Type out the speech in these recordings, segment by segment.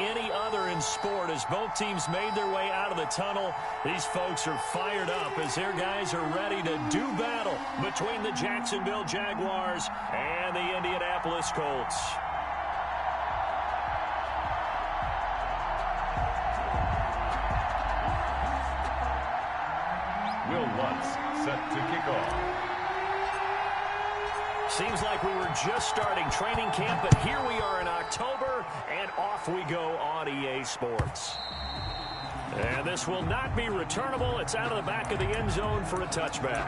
any other in sport. As both teams made their way out of the tunnel, these folks are fired up as their guys are ready to do battle between the Jacksonville Jaguars and the Indianapolis Colts. Will Lutz set to kick off. Seems like we were just starting training camp, but here we are in October, and off we go on EA Sports. And this will not be returnable. It's out of the back of the end zone for a touchback.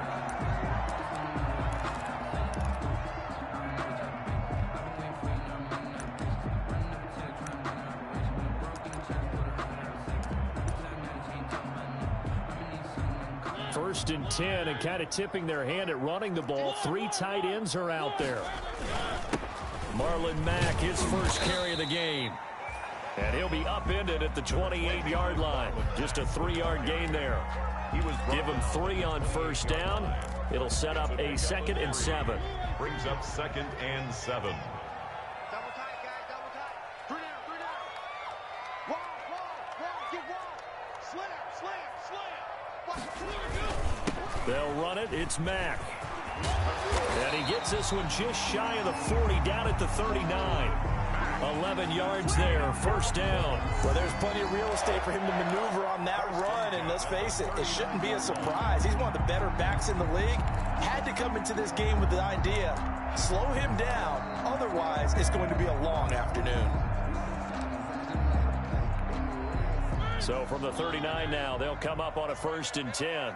First and 10, and kind of tipping their hand at running the ball. 3 tight ends are out there. Marlon Mack, his first carry of the game. And he'll be upended at the 28-yard line. Just a 3-yard gain there. Give him 3 on first down. It'll set up a 2nd and 7. Brings up 2nd and 7. Double tight, guys, double tight. 3 down. Wall, get wall. Slam. They'll run it. It's Mack. And he gets this one just shy of the 40, down at the 39. 11 yards there, first down. Well, there's plenty of real estate for him to maneuver on that run, and let's face it, it shouldn't be a surprise. He's one of the better backs in the league. Had to come into this game with the idea, slow him down, otherwise it's going to be a long afternoon. So from the 39 now, they'll come up on a 1st and 10.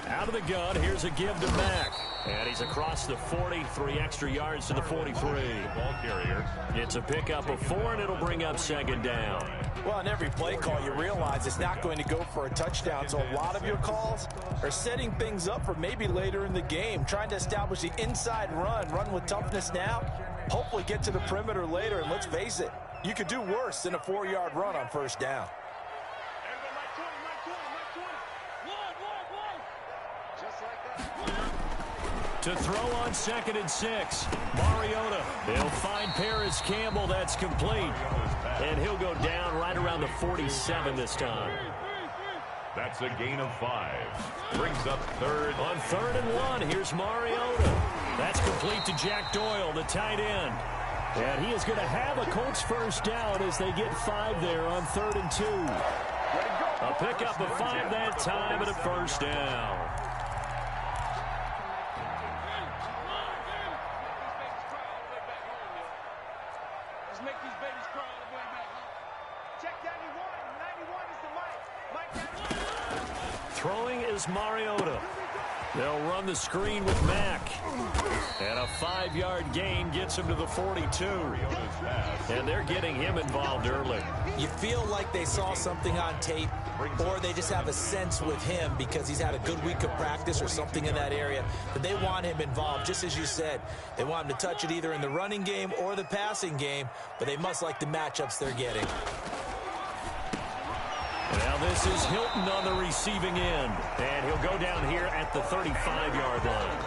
Out of the gun, here's a give to Mack. And he's across the 40, 3 extra yards to the 43. Ball carrier. It's a pickup of 4, and it'll bring up 2nd down. Well, in every play call, you realize it's not going to go for a touchdown, so a lot of your calls are setting things up for maybe later in the game, trying to establish the inside run with toughness now, hopefully get to the perimeter later, and let's face it, you could do worse than a 4-yard run on first down. To throw on 2nd and 6, Mariota. He'll find Paris Campbell. That's complete. And he'll go down right around the 47 this time. That's a gain of 5. Brings up 3rd. On 3rd and 1, here's Mariota. That's complete to Jack Doyle, the tight end. And he is going to have a Colts first down as they get 5 there on 3rd and 2. A pickup of 5 that time and a first down. Throwing is Mariota. They'll run the screen with Mack. And a 5-yard gain gets him to the 42. And they're getting him involved early. You feel like they saw something on tape, or they just have a sense with him because he's had a good week of practice or something in that area, that they want him involved, just as you said. They want him to touch it either in the running game or the passing game, but they must like the matchups they're getting. Now this is Hilton on the receiving end. And he'll go down here at the 35-yard line.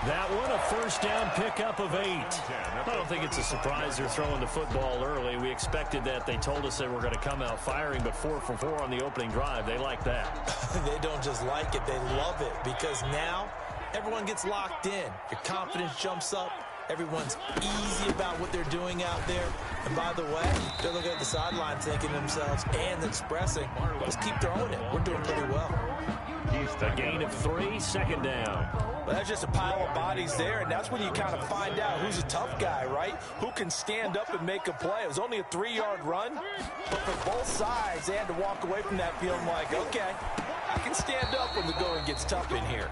That one, a first down pickup of 8. I don't think it's a surprise they're throwing the football early. We expected that. They told us they were going to come out firing, but 4 for 4 on the opening drive. They like that. They don't just like it, they love it, because now everyone gets locked in. Your confidence jumps up. Everyone's easy about what they're doing out there. And by the way, they're looking at the sideline thinking to themselves and expressing, let's keep throwing it. We're doing pretty well. A gain of 3, 2nd down. Well, that's just a pile of bodies there, and that's when you kind of find out who's a tough guy, right? Who can stand up and make a play. It was only a 3-yard run, but for both sides, they had to walk away from that feeling like, okay, I can stand up when the going gets tough in here.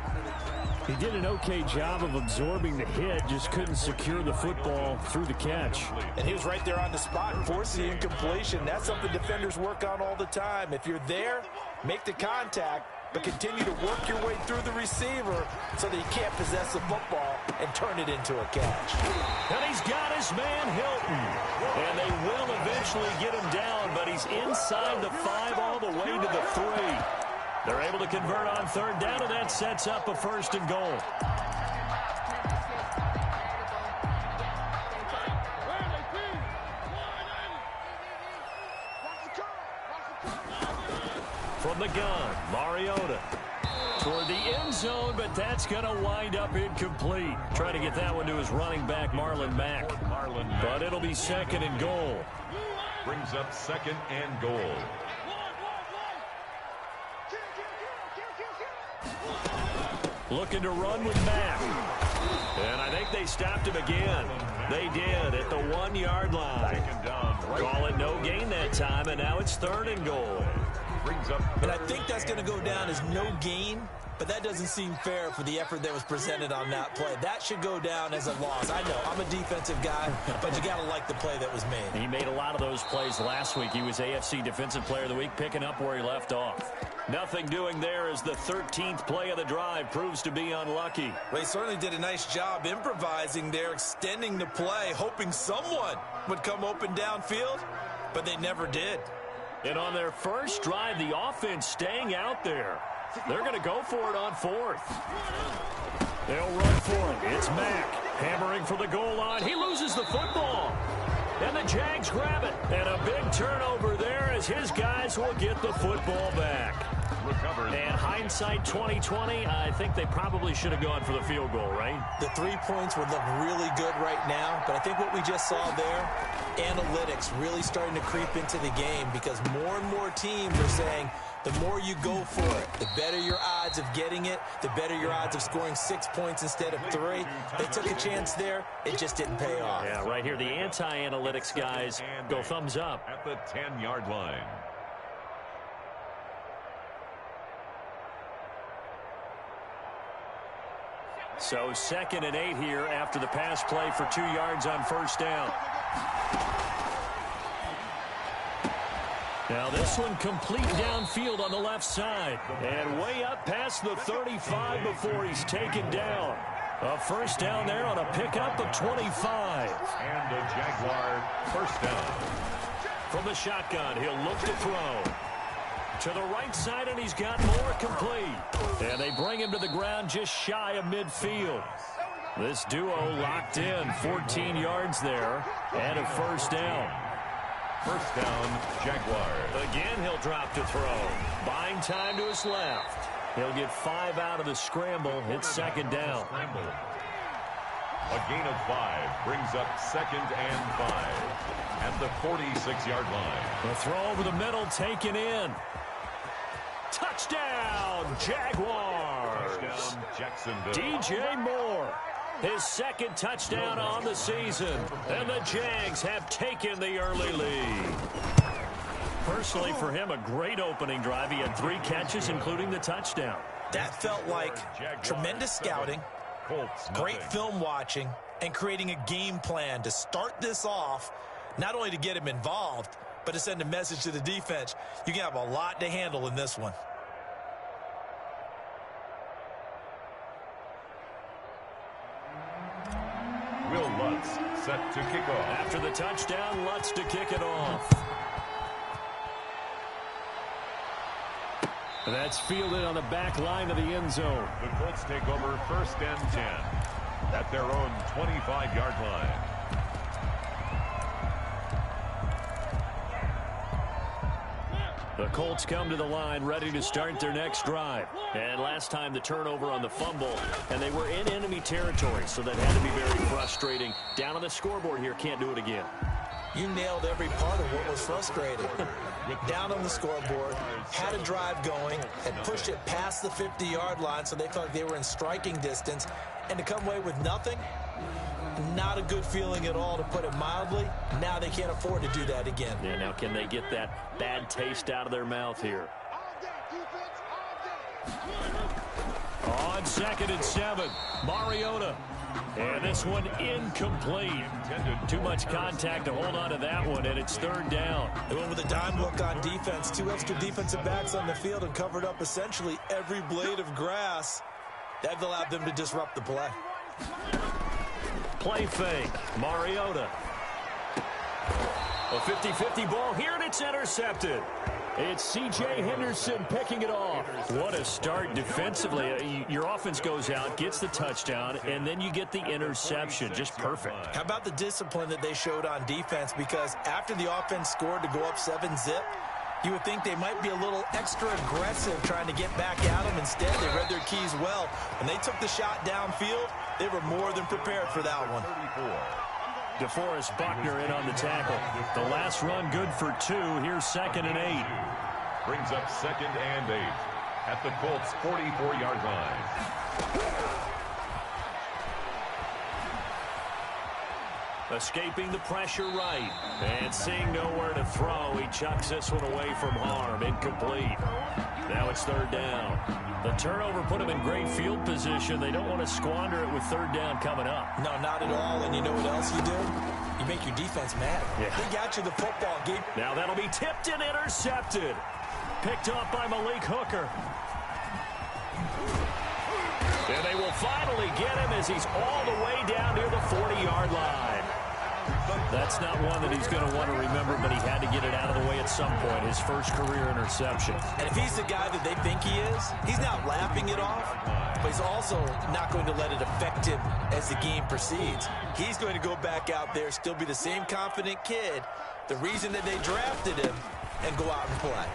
He did an okay job of absorbing the hit, just couldn't secure the football through the catch. And he was right there on the spot, forcing the incompletion. That's something defenders work on all the time. If you're there, make the contact, but continue to work your way through the receiver so that you can't possess the football and turn it into a catch. And he's got his man Hilton. And they will eventually get him down, but he's inside the 5 all the way to the 3. They're able to convert on 3rd down, and that sets up a 1st and goal. the gun. Mariota toward the end zone, but that's going to wind up incomplete. Trying to get that one to his running back, Marlon Mack. But it'll be second and goal. Brings up second and goal. Looking to run with Mack. And I think they stopped him again. They did at the 1-yard line. Call it no gain that time, and now it's third and goal. And I think that's going to go down as no gain, but that doesn't seem fair for the effort that was presented on that play. That should go down as a loss. I know, I'm a defensive guy, but you got to like the play that was made. He made a lot of those plays last week. He was AFC Defensive Player of the Week, picking up where he left off. Nothing doing there as the 13th play of the drive proves to be unlucky. Well, he certainly did a nice job improvising there, extending the play, hoping someone would come open downfield, but they never did. And on their first drive, the offense staying out there. They're going to go for it on fourth. They'll run for it. It's Mack hammering for the goal line. He loses the football. And the Jags grab it. And a big turnover there as his guys will get the football back. Recovered. And hindsight 2020, I think they probably should have gone for the field goal, right? The 3 points would look really good right now, but I think what we just saw there, analytics really starting to creep into the game because more and more teams are saying the more you go for it, the better your odds of getting it, the better your odds of scoring 6 points instead of 3. They took a chance there. It just didn't pay off. Yeah, right here, the anti-analytics guys go thumbs up. At the 10-yard line. So 2nd and 8 here after the pass play for 2 yards on first down. Now this one complete downfield on the left side. And way up past the 35 before he's taken down. A first down there on a pickup of 25. And a Jaguar first down. From the shotgun, he'll look to throw. To the right side, and he's got more complete. And they bring him to the ground just shy of midfield. This duo locked in, 14 yards there, and a first down. First down, Jaguars. Again, he'll drop to throw. Buying time to his left. He'll get 5 out of the scramble. It's second down. A gain of 5 brings up second and 5 at the 46-yard line. The throw over the middle taken in. Touchdown, Jaguars. Touchdown, Jacksonville. DJ Moore, his second touchdown on the season. And the Jags have taken the early lead. Personally, for him, a great opening drive. He had 3 catches, including the touchdown. That felt like tremendous scouting, great film watching, and creating a game plan to start this off, not only to get him involved, but to send a message to the defense. You can have a lot to handle in this one. Will Lutz set to kick off. After the touchdown, Lutz to kick it off. That's fielded on the back line of the end zone. The Colts take over first and 10 at their own 25-yard line. The Colts come to the line ready to start their next drive. And last time the turnover on the fumble, and they were in enemy territory, so that had to be very frustrating. Down on the scoreboard here, can't do it again. You nailed every part of what was frustrating. Down on the scoreboard, had a drive going, had pushed it past the 50-yard line so they felt like they were in striking distance, and to come away with nothing, not a good feeling at all, to put it mildly. Now they can't afford to do that again. Yeah, now can they get that bad taste out of their mouth here? On 2nd and 7, Mariota. And this one incomplete. Too much contact to hold on to that one, and it's third down. They went with a dime look on defense. 2 extra defensive backs on the field and covered up essentially every blade of grass. That allowed them to disrupt the play. Play fake. Mariota. A 50-50 ball here, and it's intercepted. It's C.J. Henderson picking it off. What a start defensively. Your offense goes out, gets the touchdown, and then you get the interception. Just perfect. How about the discipline that they showed on defense? Because after the offense scored to go up 7-zip, You would think they might be a little extra aggressive trying to get back at him. Instead, they read their keys well. When they took the shot downfield, they were more than prepared for that one. DeForest Buckner in on the tackle. The last run good for 2. Here's 2nd and 8. Brings up 2nd and 8 at the Colts' 44-yard line. Escaping the pressure right. And seeing nowhere to throw, he chucks this one away from harm. Incomplete. Now it's 3rd down. The turnover put him in great field position. They don't want to squander it with 3rd down coming up. No, not at all. And you know what else you do? You make your defense mad. Yeah. They got you the football game. Now that'll be tipped and intercepted. Picked up by Malik Hooker. And they will finally get him as he's all the way down near the 40-yard line. That's not one that he's going to want to remember, but he had to get it out of the way at some point. His first career interception. And if he's the guy that they think he is, he's not laughing it off, but he's also not going to let it affect him as the game proceeds. He's going to go back out there, still be the same confident kid, the reason that they drafted him, and go out and play.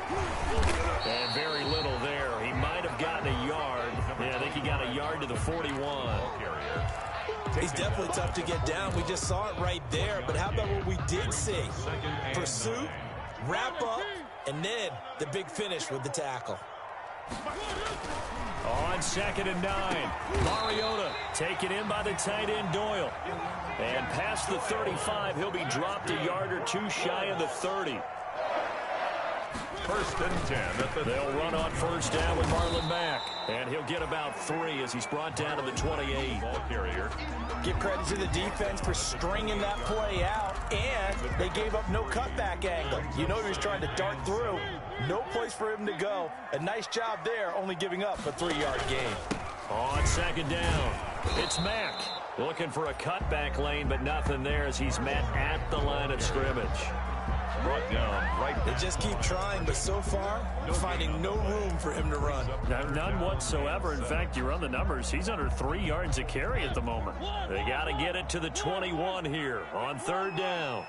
And very little there. He might have gotten a yard. Yeah, I think he got a yard to the 41. He's definitely tough to get down. We just saw it right there. But how about what we did see? Pursuit, wrap up, and then the big finish with the tackle. On 2nd and 9, Mariota taken in by the tight end Doyle. And past the 35, he'll be dropped a yard or 2 shy of the 30. 1st and 10 at the... They'll run on 1st down with Marlon Mack. And he'll get about 3 as he's brought down to the 28. Ball carrier. Give credit to the defense for stringing that play out, and they gave up no cutback angle. You know he was trying to dart through. No place for him to go. A nice job there, only giving up a 3-yard gain. On 2nd down, it's Mack. Looking for a cutback lane, but nothing there as he's met at the line of scrimmage. Brought down right. They just keep trying, but so far, finding no room for him to run. None whatsoever. In fact, you run the numbers. He's under 3 yards a carry at the moment. They got to get it to the 21 here on 3rd down.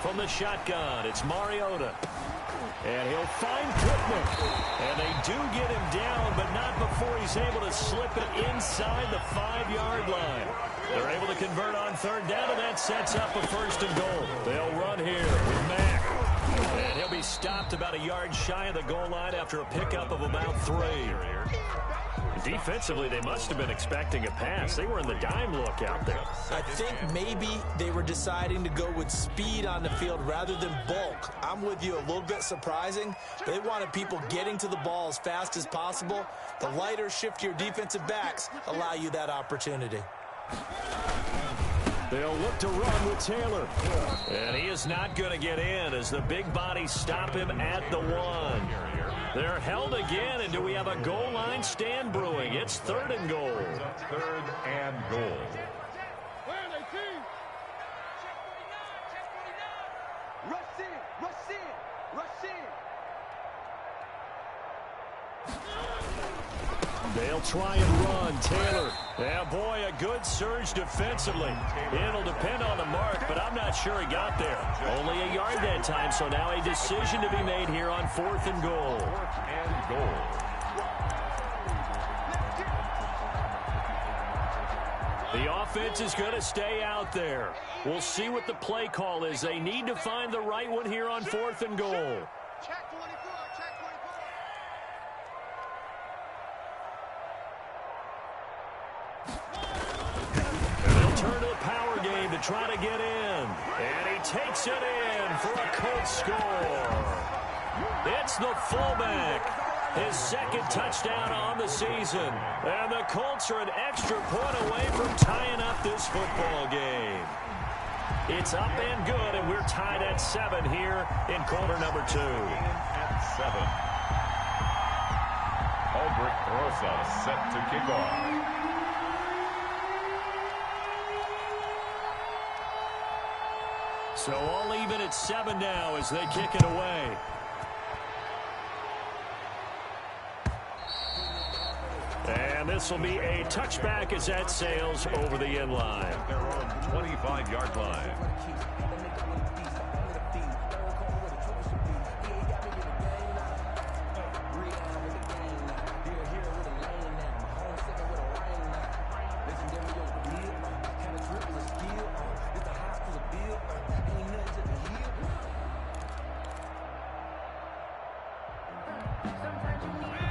From the shotgun, it's Mariota. And he'll find Pittman. And they do get him down, but not before he's able to slip it inside the 5-yard line. They're able to convert on 3rd down, and that sets up a 1st and goal. They'll run here with Mack. And he'll be stopped about a yard shy of the goal line after a pickup of about 3. Defensively, they must have been expecting a pass. They were in the dime look out there. I think maybe they were deciding to go with speed on the field rather than bulk. I'm with you, a little bit surprising. They wanted people getting to the ball as fast as possible. The lighter, shiftier defensive backs allow you that opportunity. They'll look to run with Taylor. And he is not going to get in as the big bodies stop him at the 1. They're held again, and do we have a goal line stand brewing? It's 3rd and goal. 3rd and goal. Rush in, rush in, rush in. They'll try and run. Taylor. Yeah, boy, a good surge defensively. It'll depend on the mark, but I'm not sure he got there. Only a yard that time, so now a decision to be made here on 4th and goal. 4th and goal. The offense is going to stay out there. We'll see what the play call is. They need to find the right one here on 4th and goal. Check 24, check 24. They'll turn to the power game to try to get in. And he takes it in for a Colts score. It's the fullback. His 2nd touchdown on the season. And the Colts are an extra point away from tying up this football game. It's up and good, and we're tied at 7 here in quarter number 2. At 7. Aldrich Rosa set to kick off. So all even at 7 now as they kick it away. And And this will be a touchback as that sails over the end line. At their own 25-yard line.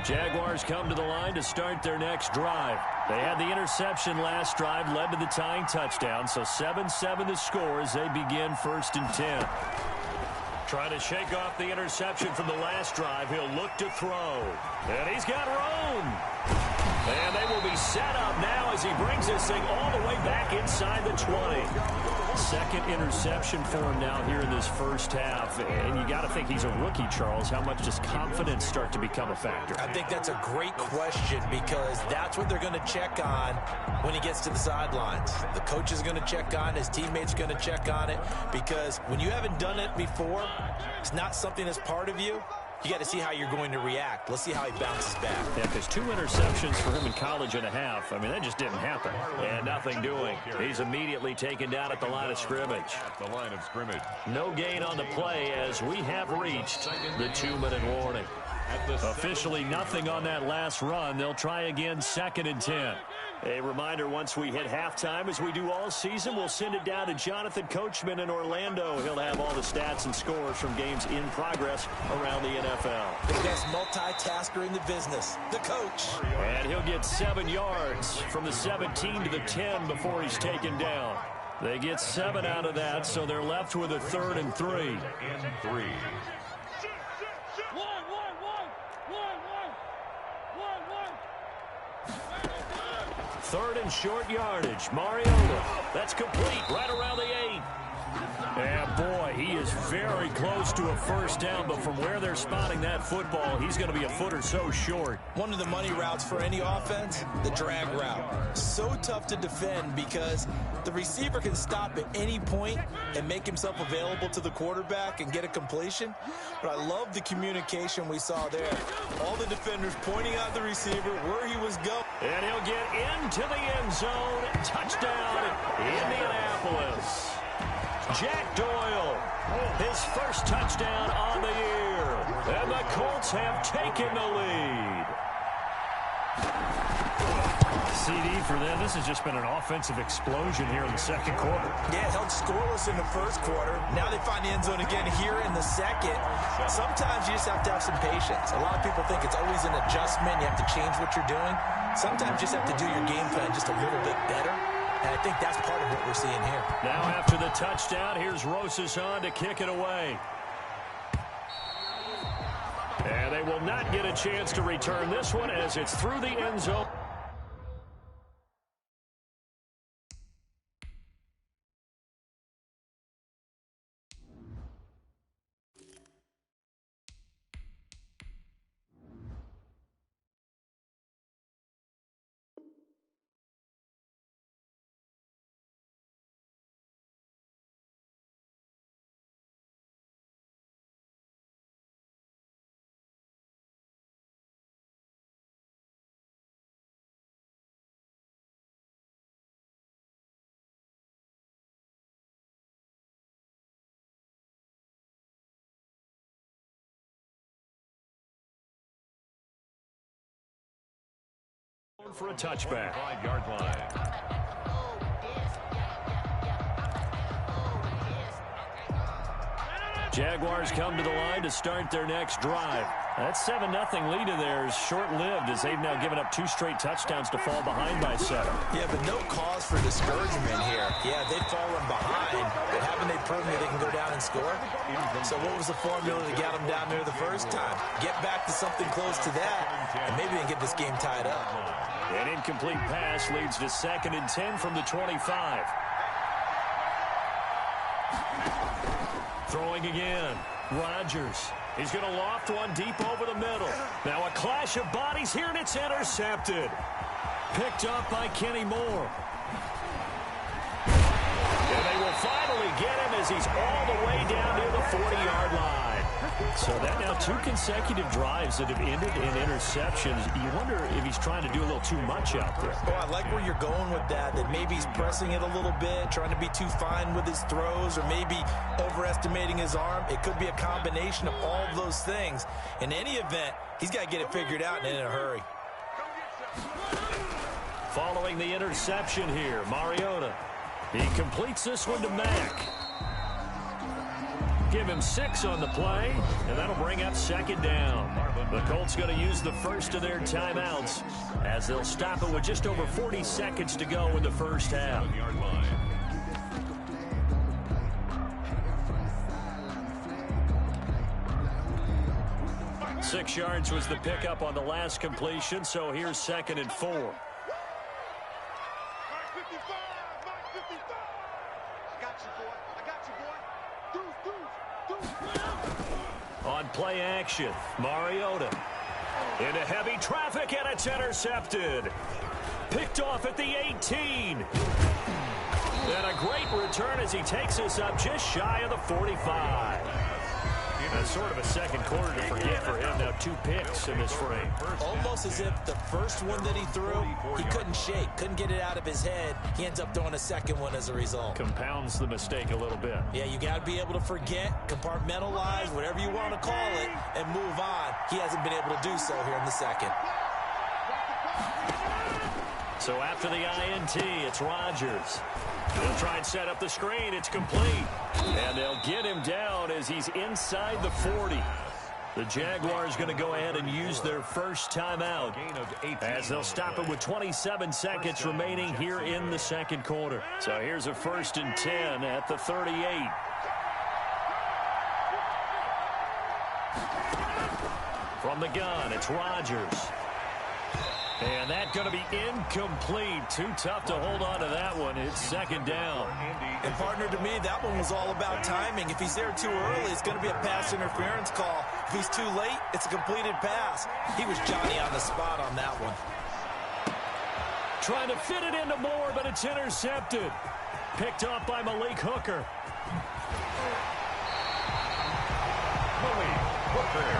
Jaguars come to the line to start their next drive. They had the interception last drive, led to the tying touchdown, so 7-7 the score as they begin 1st and 10. Trying to shake off the interception from the last drive. He'll look to throw. And he's got room. And they will be set up now as he brings this thing all the way back inside the 20. Second interception for him now here in this first half. And you got to think he's a rookie, Charles. How much does confidence start to become a factor? I think that's a great question because that's what they're going to check on when he gets to the sidelines. The coach is going to check on it. His teammates are going to check on it because when you haven't done it before, it's not something that's part of you. You got to see how you're going to react. Let's see how he bounces back. Yeah, because 2 interceptions for him in college and a half. I mean, that just didn't happen. And nothing doing. He's immediately taken down at the line of scrimmage. At the line of scrimmage. No gain on the play as we have reached the 2-minute warning. Officially nothing on that last run. They'll try again 2nd and 10. A reminder, once we hit halftime, as we do all season, we'll send it down to Jonathan Coachman in Orlando. He'll have all the stats and scores from games in progress around the NFL. The best multitasker in the business, the coach. And he'll get 7 yards from the 17 to the 10 before he's taken down. They get 7 out of that, so they're left with a 3rd and 3. 3rd and short yardage. Mariota. That's complete right around the 8. And boy, he is very close to a first down, but from where they're spotting that football, he's going to be a foot or so short. One of the money routes for any offense, the drag route. So tough to defend because the receiver can stop at any point and make himself available to the quarterback and get a completion. But I love the communication we saw there. All the defenders pointing out the receiver, where he was going. And he'll get into the end zone. Touchdown, Indianapolis. Jack Doyle, his first touchdown on the year. And the Colts have taken the lead. CD for them. This has just been an offensive explosion here in the second quarter. Yeah, held scoreless in the first quarter. Now they find the end zone again here in the second. Sometimes you just have to have some patience. A lot of people think it's always an adjustment. You have to change what you're doing. Sometimes you just have to do your game plan just a little bit better. And I think that's part of what we're seeing here. Now after the touchdown, here's Rosas on to kick it away. And they will not get a chance to return this one as it's through the end zone. For a touchback. 5-yard line. Jaguars come to the line to start their next drive. That 7-0 lead of theirs short-lived as they've now given up 2 straight touchdowns to fall behind by 7. Yeah, but no cause for discouragement here. Yeah, they've fallen behind, but haven't they proven that they can go down and score? So what was the formula to get them down there the first time? Get back to something close to that, and maybe they can get this game tied up. An incomplete pass leads to 2nd and 10 from the 25. Throwing again. Rodgers. He's going to loft one deep over the middle. Now a clash of bodies here, and it's intercepted. Picked up by Kenny Moore. And they will finally get him as he's all the way down near the 40-yard line. So that now 2 consecutive drives that have ended in interceptions. You wonder if he's trying to do a little too much out there. Oh, I like where you're going with that maybe he's pressing it a little bit, trying to be too fine with his throws, or maybe overestimating his arm. It could be a combination of all of those things. In any event, he's got to get it figured out and in a hurry. Following the interception here, Mariota. He completes this one to Mack. Give him 6 on the play, and that'll bring up 2nd down. The Colts going to use the first of their timeouts as they'll stop it with just over 40 seconds to go in the first half. 6 yards was the pickup on the last completion, so here's 2nd and 4. On play action, Mariota into heavy traffic, and it's intercepted. Picked off at the 18. And a great return as he takes us up just shy of the 45. That's sort of a second quarter to forget for him. Now 2 picks in this frame. Almost as if the first one that he threw, he couldn't shake, couldn't get it out of his head. He ends up throwing a second one as a result. Compounds the mistake a little bit. Yeah, you got to be able to forget, compartmentalize, whatever you want to call it, and move on. He hasn't been able to do so here in the second. So after the INT, it's Rodgers. He'll try and set up the screen. It's complete. And they'll get him down as he's inside the 40. The Jaguars going to go ahead and use their first timeout as they'll stop it with 27 seconds remaining here in the second quarter. So here's a 1st and 10 at the 38. From the gun, it's Rodgers. And that's going to be incomplete. Too tough to hold on to that one. It's 2nd down. And, partner, to me, that one was all about timing. If he's there too early, it's going to be a pass interference call. If he's too late, it's a completed pass. He was Johnny on the spot on that one. Trying to fit it into Moore, but it's intercepted. Picked off by Malik Hooker. Malik Hooker.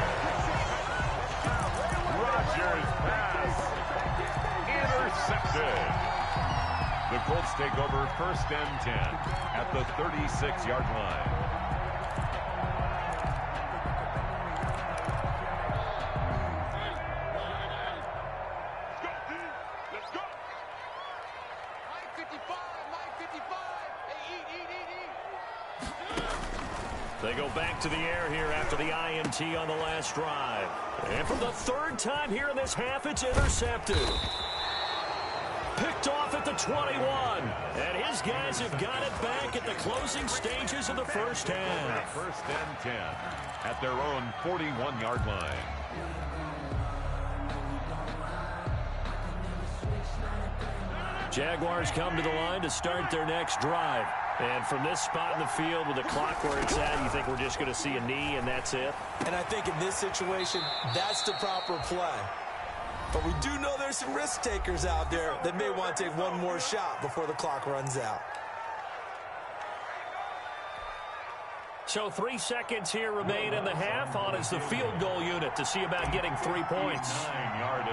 Rodgers pass. Intercepted. The Colts take over 1st and 10 at the 36-yard line. Let's go. 955, 955. They go back to the air here after the INT on the last drive. And for the 3rd time here in this half, it's intercepted. Picked off at the 21. And his guys have got it back at the closing stages of the first half. 1st and 10 at their own 41-yard line. Jaguars come to the line to start their next drive. And from this spot in the field with the clock where it's at, you think we're just going to see a knee and that's it? And I think in this situation, that's the proper play. But we do know there's some risk takers out there that may want to take one more shot before the clock runs out. So 3 seconds here remain in the half. On is the field goal unit to see about getting 3 points.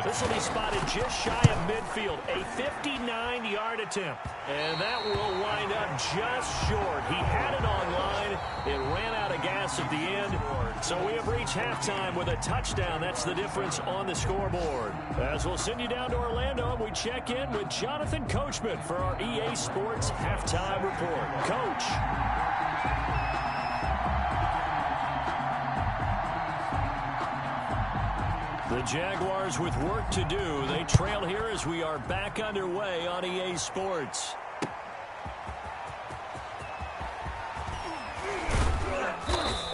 This will be spotted just shy of midfield. A 59-yard attempt. And that will wind up just short. He had it on line. It ran out of gas at the end. So we have reached halftime with a touchdown. That's the difference on the scoreboard. As we'll send you down to Orlando, we check in with Jonathan Coachman for our EA Sports Halftime Report. Coach. The Jaguars with work to do. They trail here as we are back underway on EA Sports.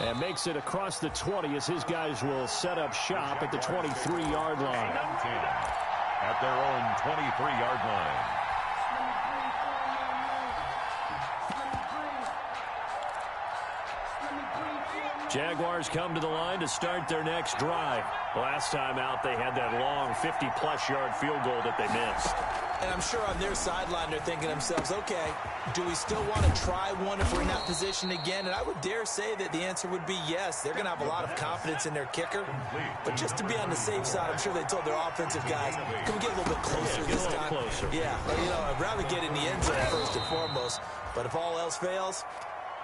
And makes it across the 20 as his guys will set up shop at the 23-yard line. At their own 23-yard line. Jaguars come to the line to start their next drive. Last time out, they had that long 50-plus yard field goal that they missed. And I'm sure on their sideline they're thinking to themselves, okay, do we still want to try one if we're in that position again? And I would dare say that the answer would be yes. They're going to have a lot of confidence in their kicker. But just to be on the safe side, I'm sure they told their offensive guys, can we get a little bit closer this time? Closer. Yeah, but, you know, I'd rather get in the end zone first and foremost. But if all else fails,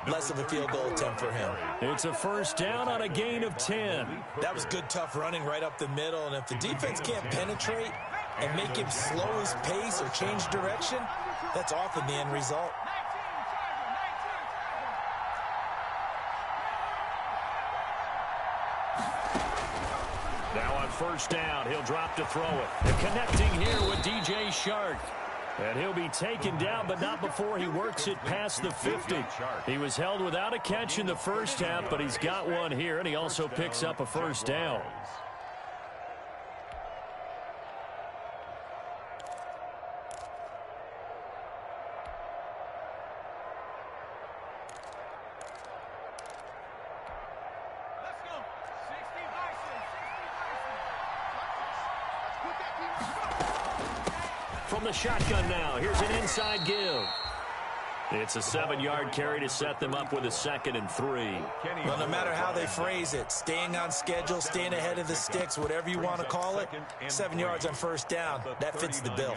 less of a field goal attempt for him. It's a first down on a gain of 10. That was good, tough running right up the middle. And if the defense can't penetrate and make him slow his pace or change direction, that's often the end result. Now on first down, he'll drop to throw it. And connecting here with DJ Shark. And he'll be taken down, but not before he works it past the 50. He was held without a catch in the first half, but he's got one here, and he also picks up a first down. From the shotgun now, here's an inside give. It's a 7-yard carry to set them up with a 2nd and 3. Well, no matter how they phrase it, staying on schedule, staying ahead of the sticks, whatever you want to call it, 7 yards on first down, that fits the bill.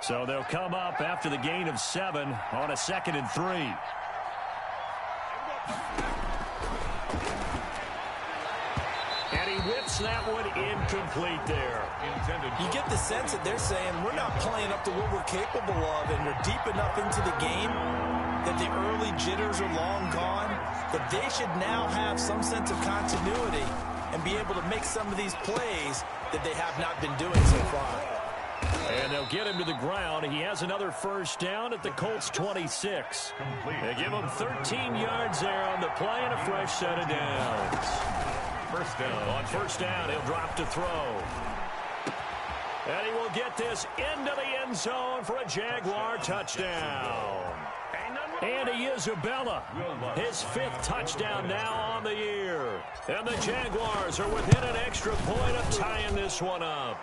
So they'll come up after the gain of 7 on a 2nd and 3. And he whips that one incomplete there. You get the sense that they're saying we're not playing up to what we're capable of, and we're deep enough into the game that the early jitters are long gone, that they should now have some sense of continuity and be able to make some of these plays that they have not been doing so far. And they'll get him to the ground. He has another first down at the Colts 26. They give him 13 yards there on the play and a fresh set of downs. First down. On first down, he'll drop to throw. And he will get this into the end zone for a Jaguar touchdown. Andy Isabella, his 5th touchdown now on the year. And the Jaguars are within an extra point of tying this one up.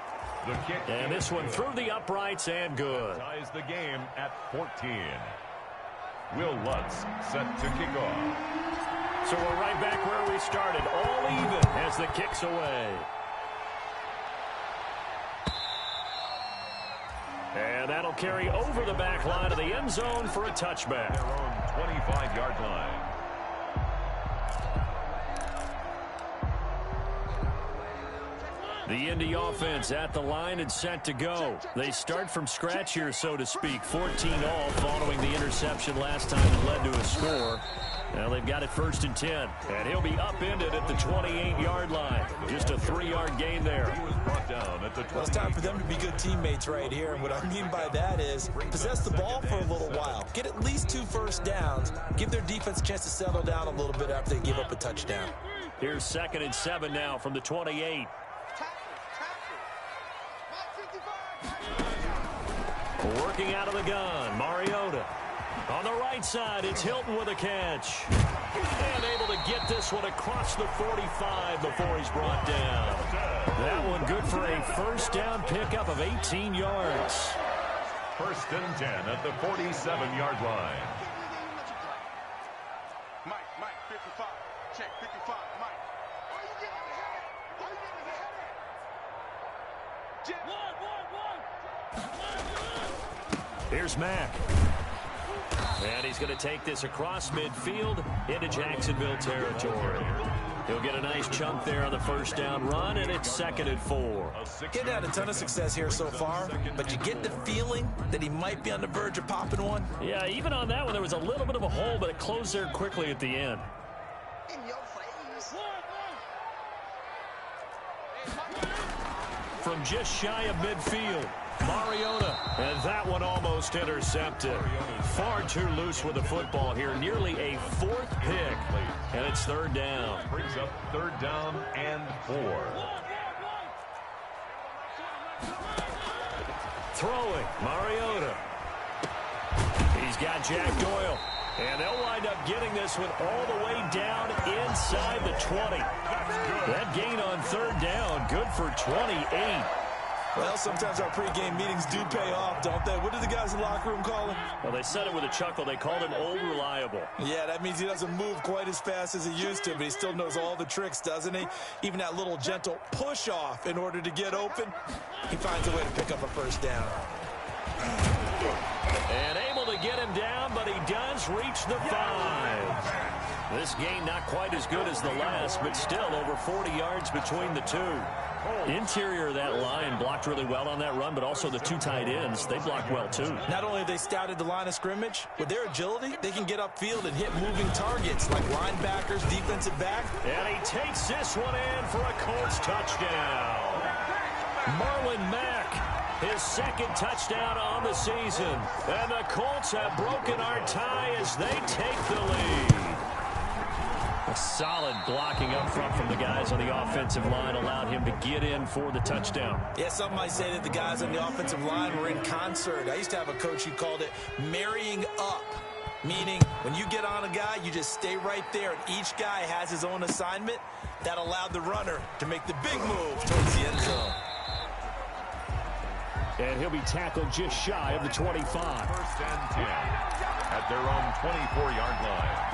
The kick. And this one through the uprights and good. Ties the game at 14. Will Lutz set to kick off. So we're right back where we started, all even as the kick's away. And that'll carry over the back line of the end zone for a touchback. Their own 25-yard line. The Indy offense at the line and set to go. They start from scratch here, so to speak. 14-all following the interception last time that led to a score. Now they've got it 1st and 10. And he'll be upended at the 28-yard line. Just a 3-yard gain there. He was brought down at the 20. Well, it's time for them to be good teammates right here. And what I mean by that is possess the ball for a little while. Get at least 2 first downs. Give their defense a chance to settle down a little bit after they give up a touchdown. Here's 2nd and 7 now from the 28. Working out of the gun, Mariota. On the right side, it's Hilton with a catch. And able to get this one across the 45 before he's brought down. That one good for a first down pickup of 18 yards. 1st and 10 at the 47-yard line. Mike, 55. Check, 55, Mike. Are you getting ahead? Are you getting ahead? Here's Mack. And he's going to take this across midfield into Jacksonville territory. He'll get a nice chunk there on the first down run, and it's 2nd and 4. Getting had a ton of success here so far, but you get the feeling that he might be on the verge of popping one. Yeah, even on that one, there was a little bit of a hole, but it closed there quickly at the end. In your face. From just shy of midfield, Mariota. And that one almost intercepted. Far too loose with the football here. Nearly a 4th pick. And it's 3rd down. Brings up 3rd down and 4. Throwing, Mariota. He's got Jack Doyle. And they'll wind up getting this one all the way down inside the 20. That gain on third down, good for 28. Well, sometimes our pregame meetings do pay off, don't they? What did the guys in the locker room call him? Well, they said it with a chuckle. They called him Old Reliable. Yeah, that means he doesn't move quite as fast as he used to, but he still knows all the tricks, doesn't he? Even that little gentle push-off in order to get open, he finds a way to pick up a first down. And able to get him down, but he does reach the 5. This gain not quite as good as the last, but still over 40 yards between the two. Interior of that line blocked really well on that run, but also the two tight ends, they blocked well too. Not only have they scouted the line of scrimmage, with their agility, they can get upfield and hit moving targets like linebackers, defensive back. And he takes this one in for a Colts touchdown. Marlon Mack, his second touchdown on the season. And the Colts have broken our tie as they take the lead. A solid blocking up front from the guys on the offensive line allowed him to get in for the touchdown. Yeah, some might say that the guys on the offensive line were in concert. I used to have a coach who called it marrying up, meaning when you get on a guy, you just stay right there, and each guy has his own assignment. That allowed the runner to make the big move towards the end zone. And he'll be tackled just shy of the 25. First and 10 at their own 24-yard line.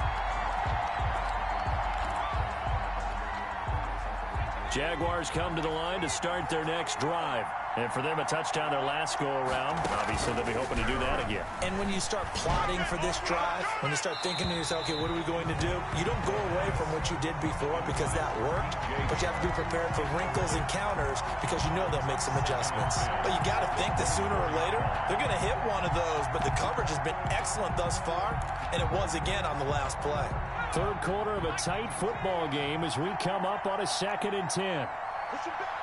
Jaguars come to the line to start their next drive. And for them, a touchdown their last go-around. Obviously, they'll be hoping to do that again. And when you start plotting for this drive, when you start thinking to yourself, okay, what are we going to do? You don't go away from what you did before because that worked, but you have to be prepared for wrinkles and counters because you know they'll make some adjustments. But you got to think that sooner or later, they're going to hit one of those, but the coverage has been excellent thus far, and it was again on the last play. Third quarter of a tight football game as we come up on a 2nd and 10. Push him back.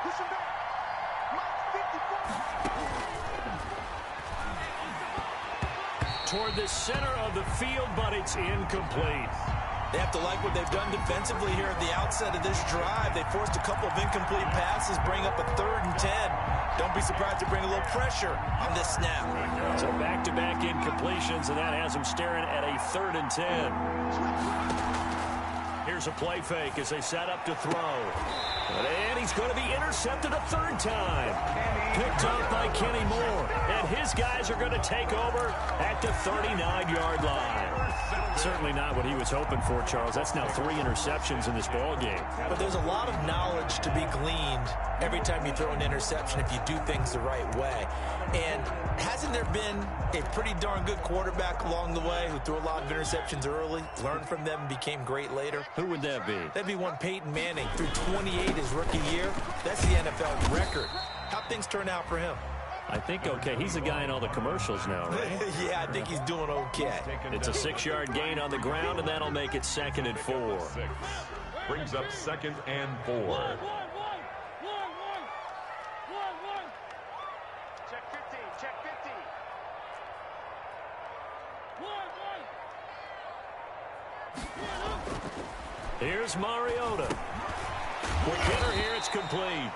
Push him back. Toward the center of the field, but it's incomplete. They have to like what they've done defensively here at the outset of this drive. They forced a couple of incomplete passes, bring up a 3rd and 10. Don't be surprised to bring a little pressure on this snap. So back-to-back incompletions, and that has them staring at a 3rd and 10. Here's a play fake as they set up to throw. And he's going to be intercepted a 3rd time. Picked up by Kenny Moore. And his guys are going to take over at the 39-yard line. Certainly not what he was hoping for, Charles. That's now 3 interceptions in this ball game. But there's a lot of knowledge to be gleaned every time you throw an interception if you do things the right way. And hasn't there been a pretty darn good quarterback along the way who threw a lot of interceptions early, learned from them, and became great later? Who would that be? That'd be one Peyton Manning. Threw 28 his rookie year. That's the NFL record. How'd things turn out for him? I think okay. He's the guy in all the commercials now, right? Yeah, I think he's doing okay. It's a 6-yard gain on the ground, and that'll make it 2nd and 4. Brings up 2nd and 4. Check 15. Check 15. Here's Mariota. Quick hitter here, it's complete.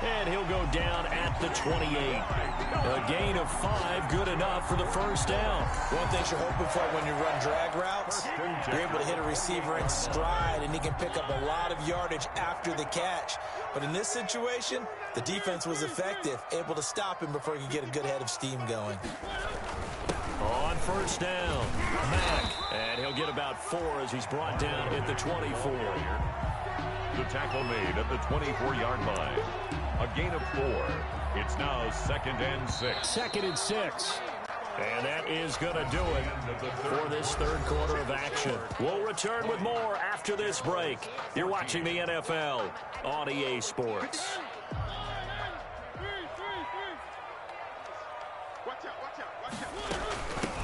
And he'll go down at the 28. A gain of 5, good enough for the first down. One thing you're hoping for when you run drag routes, you're able to hit a receiver in stride, and he can pick up a lot of yardage after the catch. But in this situation, the defense was effective, able to stop him before he could get a good head of steam going. On first down, Mack. And he'll get about 4 as he's brought down at the 24. The tackle made at the 24-yard line. A gain of 4. It's now 2nd and 6. 2nd and 6. And that is going to do it for this third quarter of action. We'll return with more after this break. You're watching the NFL on EA Sports.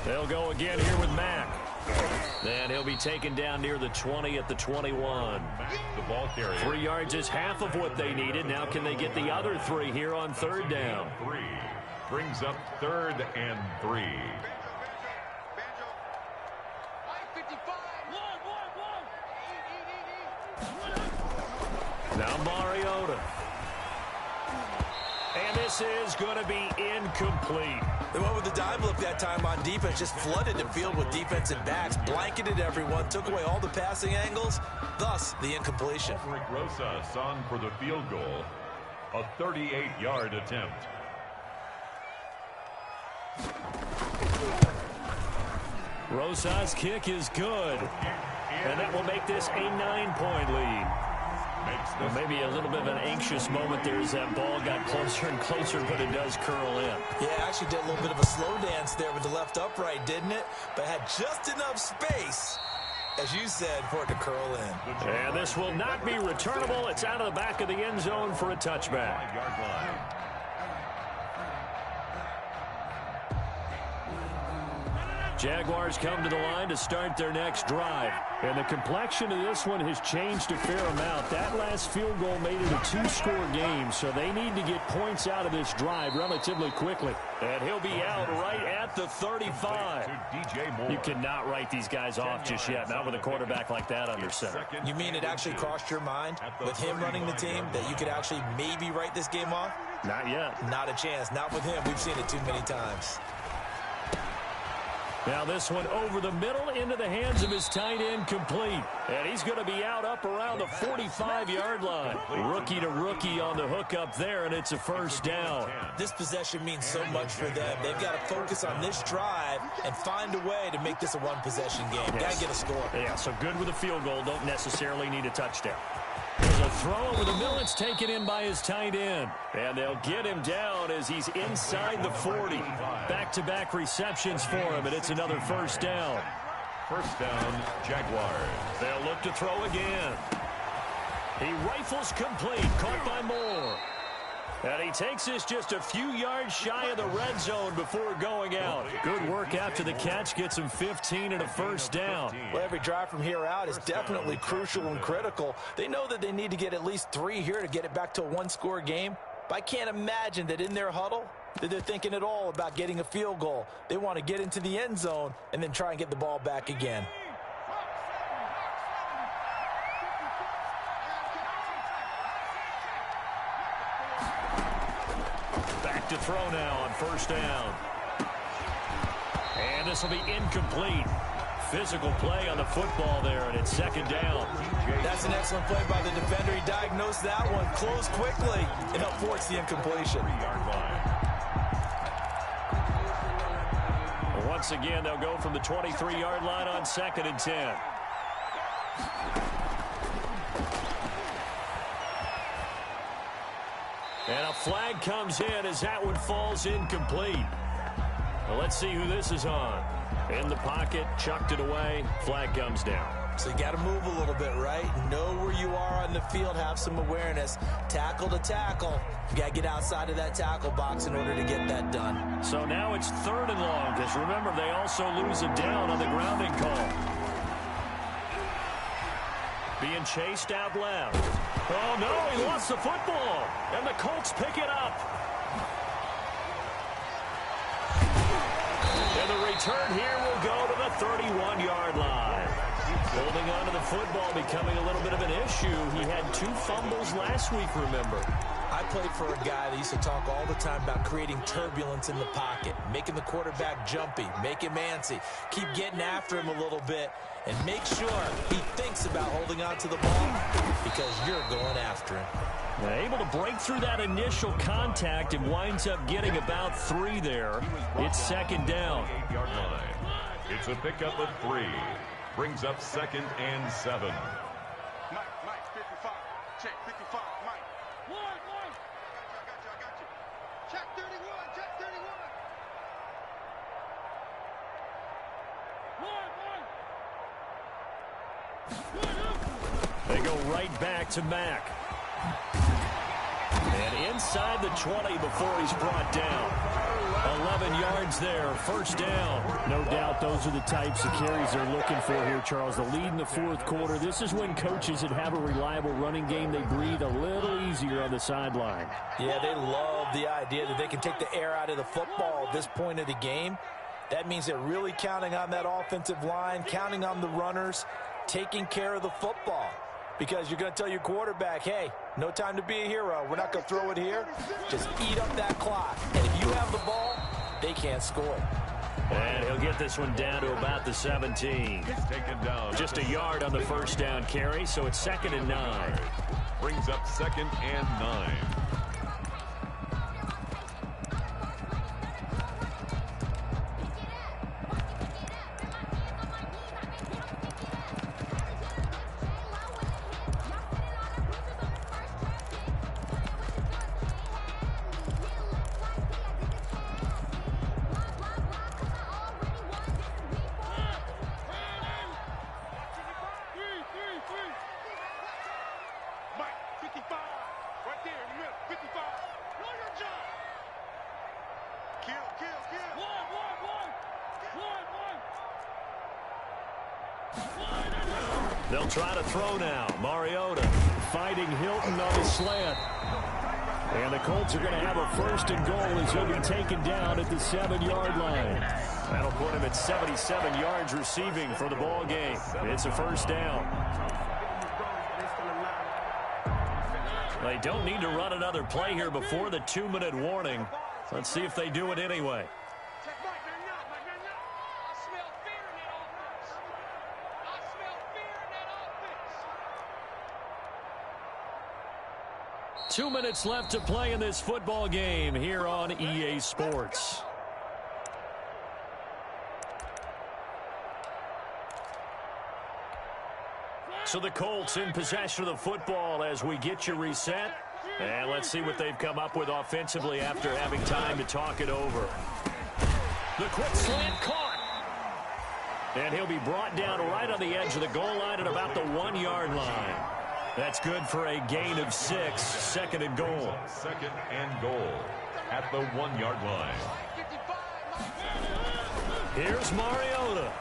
They'll go again here with Mack. Then he'll be taken down near the 20 at the 21. The ball carrier. 3 yards is half of what they needed. Now can they get the other 3 here on 3rd down? 3 brings up 3rd and 3. Now Mariota. And this is going to be incomplete. They went with the dive look that time on defense, just flooded the field with defensive backs, blanketed everyone, took away all the passing angles, thus the incompletion. Rosas on for the field goal, a 38-yard attempt. Rosas' kick is good, and that will make this a 9-point lead. Well, maybe a little bit of an anxious moment there as that ball got closer and closer, but it does curl in. Yeah, actually did a little bit of a slow dance there with the left upright, didn't it? But had just enough space, as you said, for it to curl in. And this will not be returnable. It's out of the back of the end zone for a touchback. 5-yard line. Jaguars come to the line to start their next drive. And the complexion of this one has changed a fair amount. That last field goal made it a 2-score game, so they need to get points out of this drive relatively quickly. And he'll be out right at the 35. You cannot write these guys off just yet, not with a quarterback like that under center. You mean it actually crossed your mind with him running the team that you could actually maybe write this game off? Not yet. Not a chance. Not with him. We've seen it too many times. Now this one over the middle into the hands of his tight end, complete. And he's going to be out up around the 45-yard line. Rookie to rookie on the hook up there, and it's a first down. This possession means so much for them. They've got to focus on this drive and find a way to make this a one-possession game. Got to get a score. Yeah, so good with a field goal. Don't necessarily need a touchdown. There's a throw over the middle. It's taken in by his tight end. And they'll get him down as he's inside the 40. Back-to-back receptions for him, and it's another first down. First down, Jaguars. They'll look to throw again. He rifles complete, caught by Moore. And he takes this just a few yards shy of the red zone before going out. Good work after the catch, gets him 15 and a first down. Well, every drive from here out is definitely crucial and critical. They know that they need to get at least 3 here to get it back to a one-score game. But I can't imagine that in their huddle that they're thinking at all about getting a field goal. They want to get into the end zone and then try and get the ball back again. Back to throw now on first down. And this will be incomplete. Physical play on the football there, and it's second down. That's an excellent play by the defender. He diagnosed that one, closed quickly, and up force the incompletion. 3-yard line. Once again, they'll go from the 23-yard line on 2nd and 10. And a flag comes in as that one falls incomplete. Well, let's see who this is on. In the pocket, chucked it away, flag comes down. So you got to move a little bit, right? Know where you are on the field, have some awareness. Tackle to tackle. You got to get outside of that tackle box in order to get that done. So now it's 3rd and long, because remember, they also lose a down on the grounding call. Being chased out left. Oh, no, he lost the football. And the Colts pick it up. And the return here will go to the 31-yard line. Holding on to the football becoming a little bit of an issue. He had 2 fumbles last week, remember. I played for a guy that used to talk all the time about creating turbulence in the pocket, making the quarterback jumpy, make him antsy, keep getting after him a little bit, and make sure he thinks about holding on to the ball because you're going after him. Able to break through that initial contact and winds up getting about 3 there. It's second down. 8-yard line. It's a pickup of 3. Brings up 2nd and 7. Mike, 55. Check, 55, Mike. One. I got you. Check 31, check 31. They go right back to Mack. And inside the 20 before he's brought down. 11 yards there, first down. No doubt those are the types of carries they're looking for here, Charles. The lead in the 4th quarter. This is when coaches that have a reliable running game, they breathe a little easier on the sideline. Yeah, they love the idea that they can take the air out of the football at this point of the game. That means they're really counting on that offensive line, counting on the runners, taking care of the football. Because you're going to tell your quarterback, hey, no time to be a hero. We're not going to throw it here. Just eat up that clock. And if you have the ball, they can't score. And he'll get this one down to about the 17. Taken down. Just a yard on the first down carry, so it's 2nd and 9. Brings up 2nd and 9. They'll try to throw now. Mariota fighting Hilton on his slant. And the Colts are going to have a 1st and goal as he'll be taken down at the 7-yard line. That'll put him at 77 yards receiving for the ball game. It's a 1st down. They don't need to run another play here before the 2-minute warning. Let's see if they do it anyway. 2 minutes left to play in this football game here on EA Sports. So the Colts in possession of the football as we get you reset. And let's see what they've come up with offensively after having time to talk it over. The quick slant caught. And he'll be brought down right on the edge of the goal line at about the 1-yard line. That's good for a gain of 6, 2nd and goal. 2nd and goal at the 1-yard line. Here's Mariota.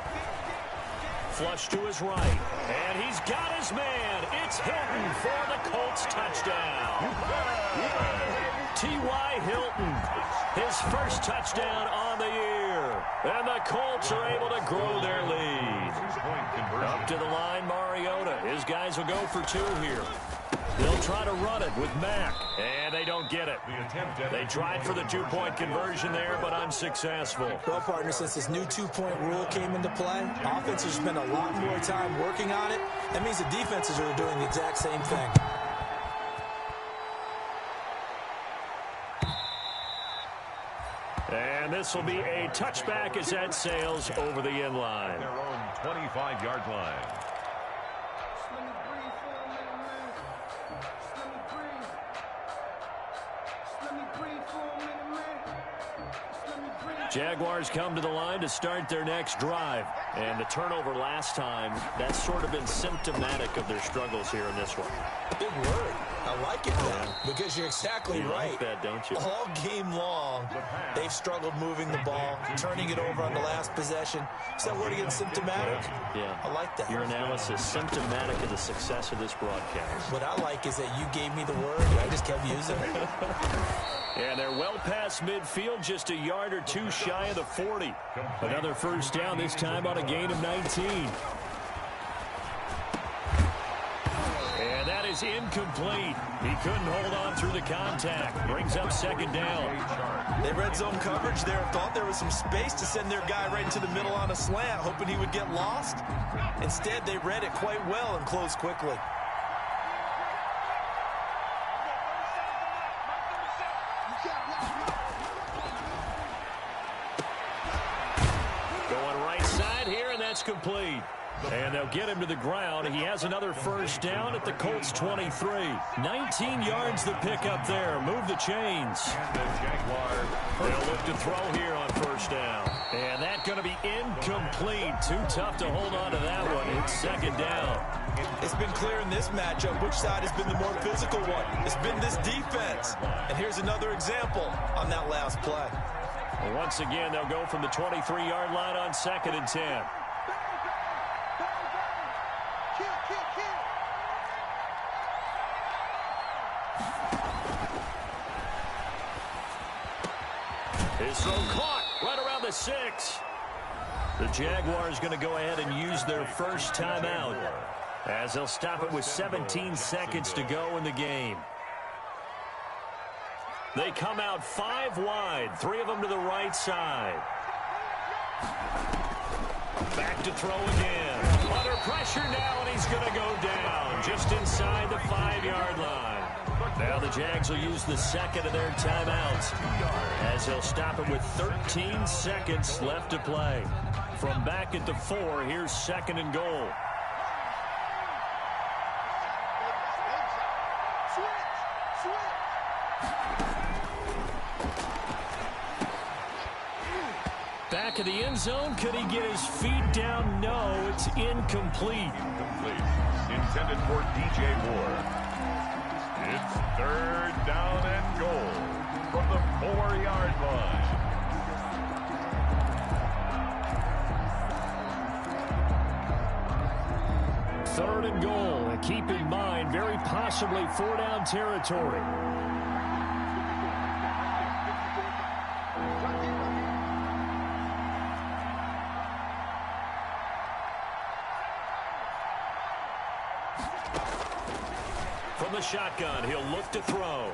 Flush to his right. And he's got his man. It's Hilton for the Colts touchdown. T.Y. Hilton, his first touchdown on the year. And the Colts are able to grow their lead. Up to the line, Mariota. His guys will go for 2 here. They'll try to run it with Mack, and they don't get it. They tried for the 2-point conversion there, but unsuccessful. Well, partner, since this new 2-point rule came into play, offenses spend a lot more time working on it. That means the defenses are doing the exact same thing. And this will be a touchback as that sails over the end line. Their own 25-yard line. Jaguars come to the line to start their next drive. And the turnover last time, that's sort of been symptomatic of their struggles here in this one. Big word. I like it, though, because you're exactly right. Like that, don't you? All game long, they've struggled moving the ball, turning it over on the last possession. Is that word again, symptomatic? Yeah. I like that. Your analysis, symptomatic of the success of this broadcast. What I like is that you gave me the word, and I just kept using it. And they're well past midfield, just a yard or 2 shy of the 40. Another 1st down, this time on a gain of 19. And that is incomplete. He couldn't hold on through the contact. Brings up 2nd down. They red zone coverage there and thought there was some space to send their guy right into the middle on a slant, hoping he would get lost. Instead, they read it quite well and closed quickly. Going right side here, and that's complete. And they'll get him to the ground. He has another 1st down at the Colts 23. 19 yards the pick up there. Move the chains. They'll look to throw here on 1st down. And that's going to be incomplete. Too tough to hold on to that one. It's 2nd down. It's been clear in this matchup which side has been the more physical one. It's been this defense. And here's another example on that last play. Once again, they'll go from the 23-yard line on 2nd and 10. His throw caught right around the 6. The Jaguars going to go ahead and use their first timeout as they'll stop it with 17 seconds to go in the game. They come out 5 wide, 3 of them to the right side. Back to throw again. Under pressure now, and he's going to go down just inside the 5-yard line. Now the Jags will use the second of their timeouts as they'll stop it with 13 seconds left to play. From back at the 4, here's 2nd and goal. Back of the end zone. Could he get his feet down? No, it's incomplete. Intended for DJ Moore. It's 3rd down and goal from the 4-yard line. Third and goal. And keep in mind, very possibly 4-down territory. From the shotgun, he'll look to throw.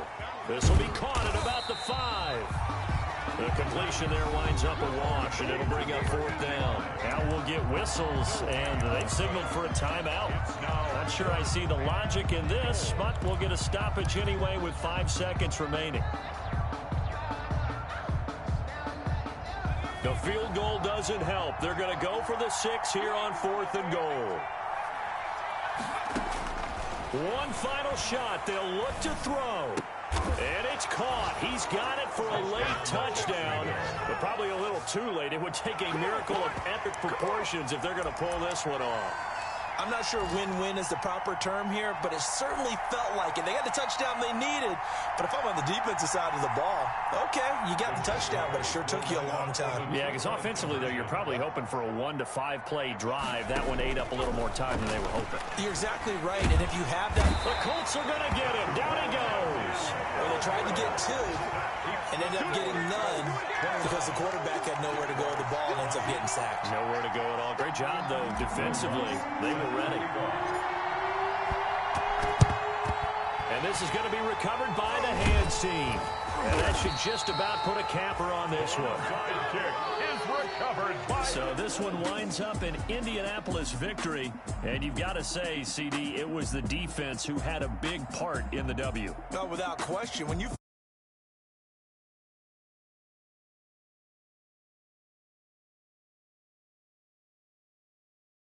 This will be caught at about the 5. The completion there winds up a wash, and it'll bring up 4th down. Now we'll get whistles, and they've signaled for a timeout. Not sure I see the logic in this, but we'll get a stoppage anyway with 5 seconds remaining. The field goal doesn't help. They're going to go for the 6 here on 4th and goal. One final shot. They'll look to throw. And it's caught. He's got it for a late touchdown, but probably a little too late. It would take a miracle of epic proportions if they're going to pull this one off. I'm not sure win-win is the proper term here, but it certainly felt like it. They got the touchdown they needed, but if I'm on the defensive side of the ball, okay, you got the touchdown, but it sure took you a long time. Yeah, because offensively, though, you're probably hoping for a 1 to 5 play drive. That one ate up a little more time than they were hoping. You're exactly right, and if you have that... The Colts are going to get him. Down he goes. Well, they tried to get 2 and ended up getting none because the quarterback had nowhere to go with the ball and ends up getting sacked. Nowhere to go at all. Great job, though, defensively. They were ready. And this is going to be recovered by the hands team. And that should just about put a capper on this one. So this one winds up an Indianapolis victory. And you've got to say, CD, it was the defense who had a big part in the W. No, without question. When you